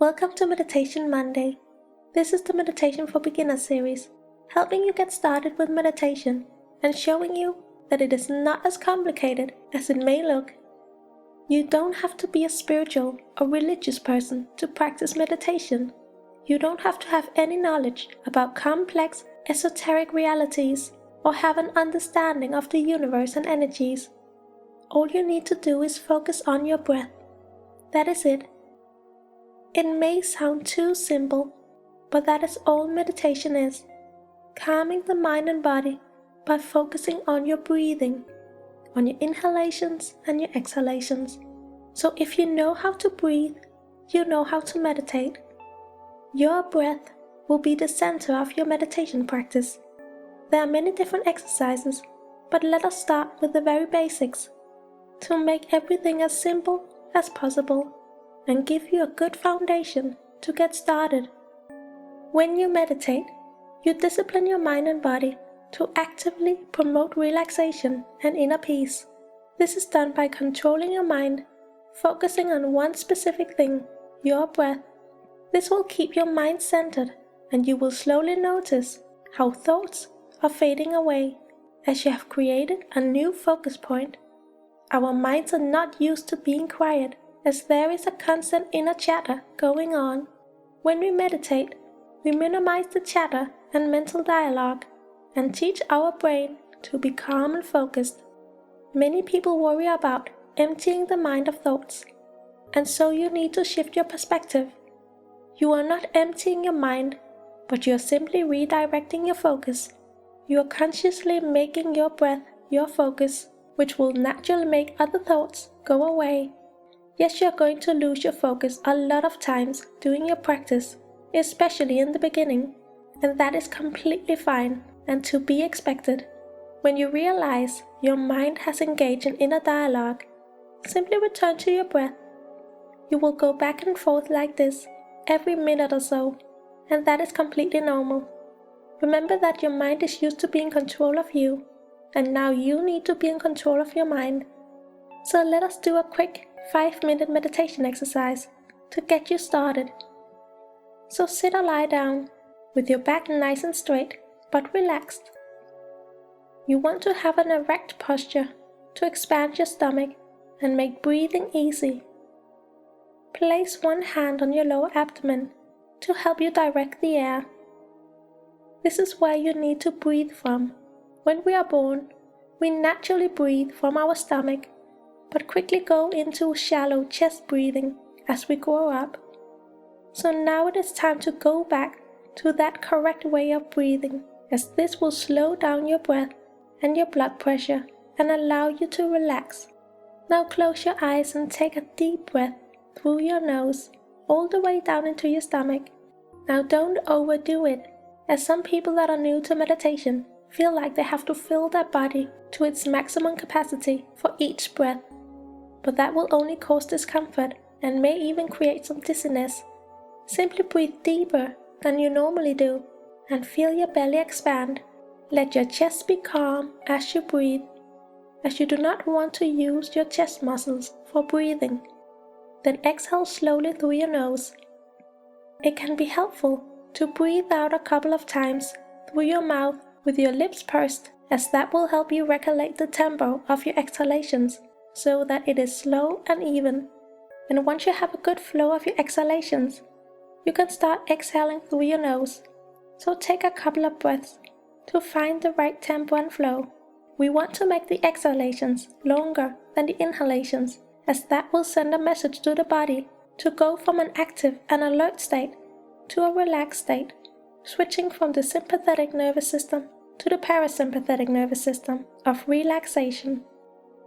Welcome to Meditation Monday. This is the Meditation for Beginners series, helping you get started with meditation and showing you that it is not as complicated as it may look. You don't have to be a spiritual or religious person to practice meditation. You don't have to have any knowledge about complex, esoteric realities or have an understanding of the universe and energies. All you need to do is focus on your breath. That is it. It may sound too simple, but that is all meditation is. Calming the mind and body by focusing on your breathing, on your inhalations and your exhalations. So if you know how to breathe, you know how to meditate. Your breath will be the center of your meditation practice. There are many different exercises, but let us start with the very basics to make everything as simple as possible and give you a good foundation to get started. When you meditate, you discipline your mind and body to actively promote relaxation and inner peace. This is done by controlling your mind, focusing on one specific thing, your breath. This will keep your mind centered, and you will slowly notice how thoughts are fading away as you have created a new focus point. Our minds are not used to being quiet, as there is a constant inner chatter going on. When we meditate, we minimize the chatter and mental dialogue and teach our brain to be calm and focused. Many people worry about emptying the mind of thoughts, and so you need to shift your perspective. You are not emptying your mind, but you are simply redirecting your focus. You are consciously making your breath your focus, which will naturally make other thoughts go away. Yes, you're going to lose your focus a lot of times during your practice, especially in the beginning, and that is completely fine and to be expected. When you realize your mind has engaged in inner dialogue, simply return to your breath. You will go back and forth like this every minute or so, and that is completely normal. Remember that your mind is used to being in control of you, and now you need to be in control of your mind. So let us do a quick 5-minute meditation exercise to get you started. So sit or lie down with your back nice and straight but relaxed. You want to have an erect posture to expand your stomach and make breathing easy. Place one hand on your lower abdomen to help you direct the air. This is where you need to breathe from. When we are born, we naturally breathe from our stomach, but quickly go into shallow chest breathing as we grow up. So now it is time to go back to that correct way of breathing, as this will slow down your breath and your blood pressure and allow you to relax. Now close your eyes and take a deep breath through your nose, all the way down into your stomach. Now don't overdo it, as some people that are new to meditation feel like they have to fill their body to its maximum capacity for each breath. But that will only cause discomfort and may even create some dizziness. Simply breathe deeper than you normally do and feel your belly expand. Let your chest be calm as you breathe, as you do not want to use your chest muscles for breathing. Then exhale slowly through your nose. It can be helpful to breathe out a couple of times through your mouth with your lips pursed, as that will help you regulate the tempo of your exhalations so that it is slow and even. And once you have a good flow of your exhalations, you can start exhaling through your nose. So take a couple of breaths to find the right tempo and flow. We want to make the exhalations longer than the inhalations, as that will send a message to the body to go from an active and alert state to a relaxed state, switching from the sympathetic nervous system to the parasympathetic nervous system of relaxation.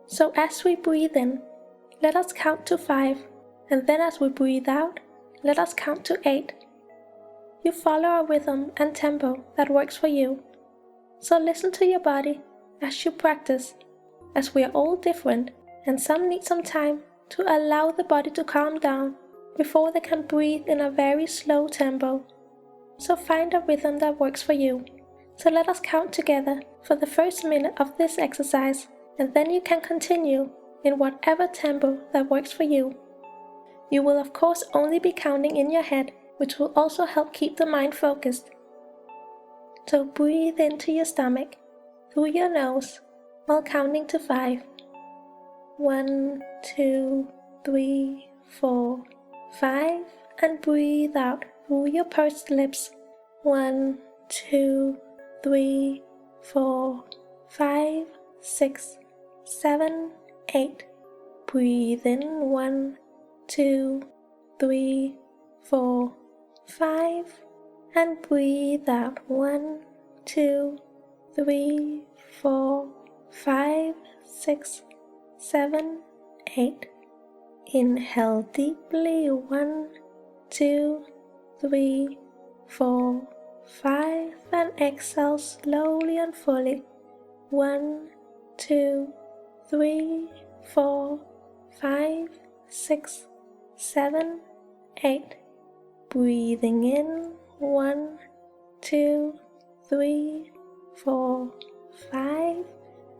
So as we breathe in, let us count to 5, and then as we breathe out, let us count to 8. You follow a rhythm and tempo that works for you. So listen to your body as you practice, as we are all different, and some need some time to allow the body to calm down before they can breathe in a very slow tempo. So find a rhythm that works for you. So let us count together for the first minute of this exercise, and then you can continue in whatever tempo that works for you. You will of course only be counting in your head, which will also help keep the mind focused. So breathe into your stomach through your nose while counting to 5. 1, 2, 3, 4, 5, and breathe out through your pursed lips. 1, 2, 3, 4, 5, 6, 7, 8. Breathe in 1, 2, 3, 4, 5, and breathe out 1, 2, 3, 4, 5, 6, 7, 8. Inhale deeply 1, 2, 3, 4, 5, and exhale slowly and fully 1, 2, 3, 4, 5, 6, 7, 8. Breathing in 1, 2, 3, 4, 5,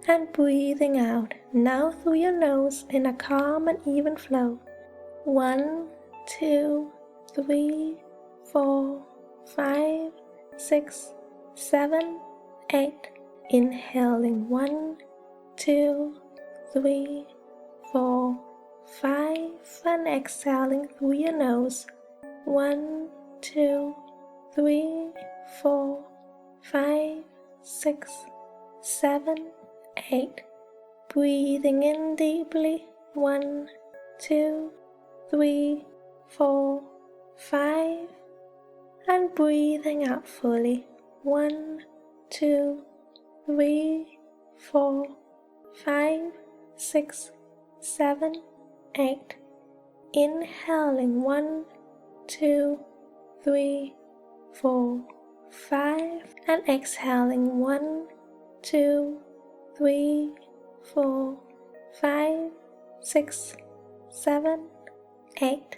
and breathing out now through your nose in a calm and even flow. 1, 2, 3, 4, 5, 6, 7, 8. Inhaling 1, 2, 3, 4, 5, and exhaling through your nose. 1, 2, 3, 4, 5, 6, 7, 8. Breathing in deeply. 1, 2, 3, 4, 5. And breathing out fully. 1, 2, 3, 4, 5, 6, 7, 8. Inhaling 1, 2, 3, 4, 5, and exhaling 1, 2, 3, 4, 5, 6, 7, 8.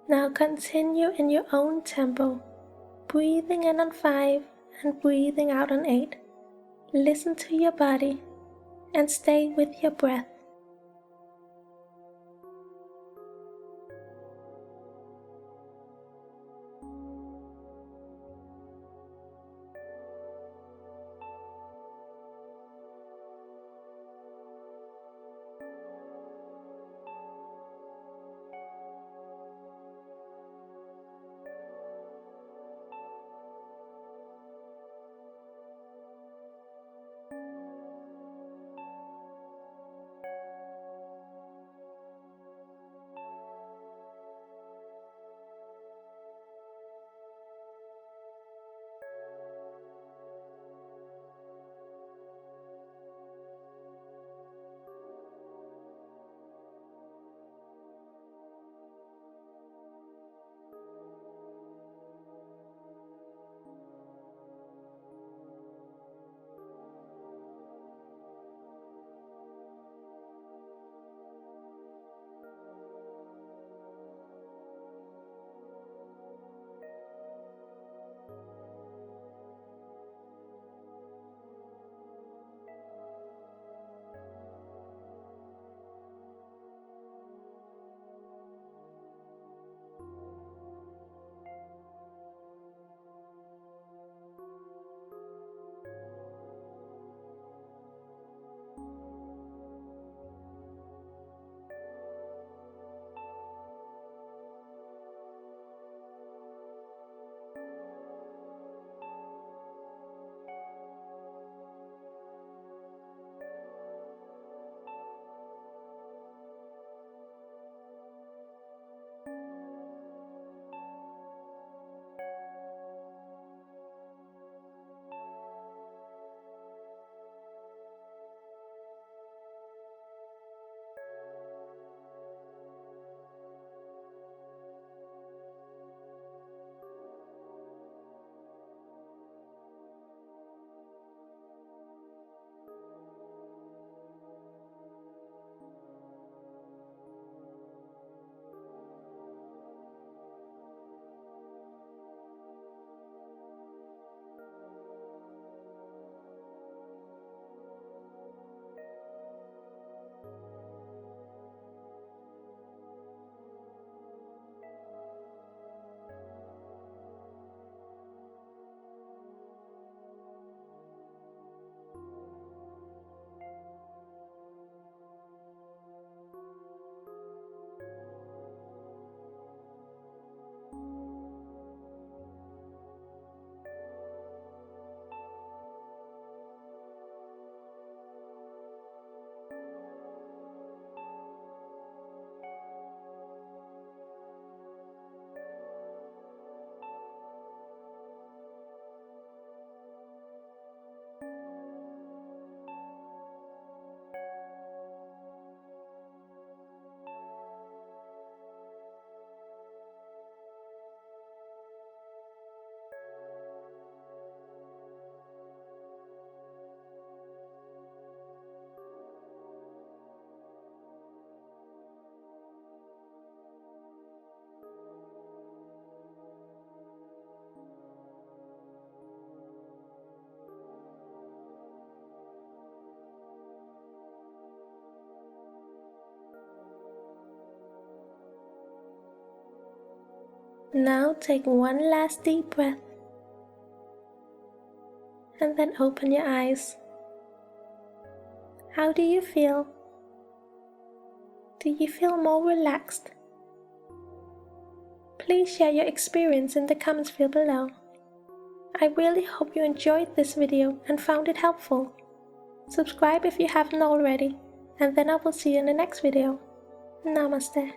Now continue in your own tempo, breathing in on 5 and breathing out on 8. Listen to your body and stay with your breath. Now take one last deep breath and then open your eyes. How do you feel? Do you feel more relaxed? Please share your experience in the comments field below. I really hope you enjoyed this video and found it helpful. Subscribe if you haven't already, and then I will see you in the next video. Namaste.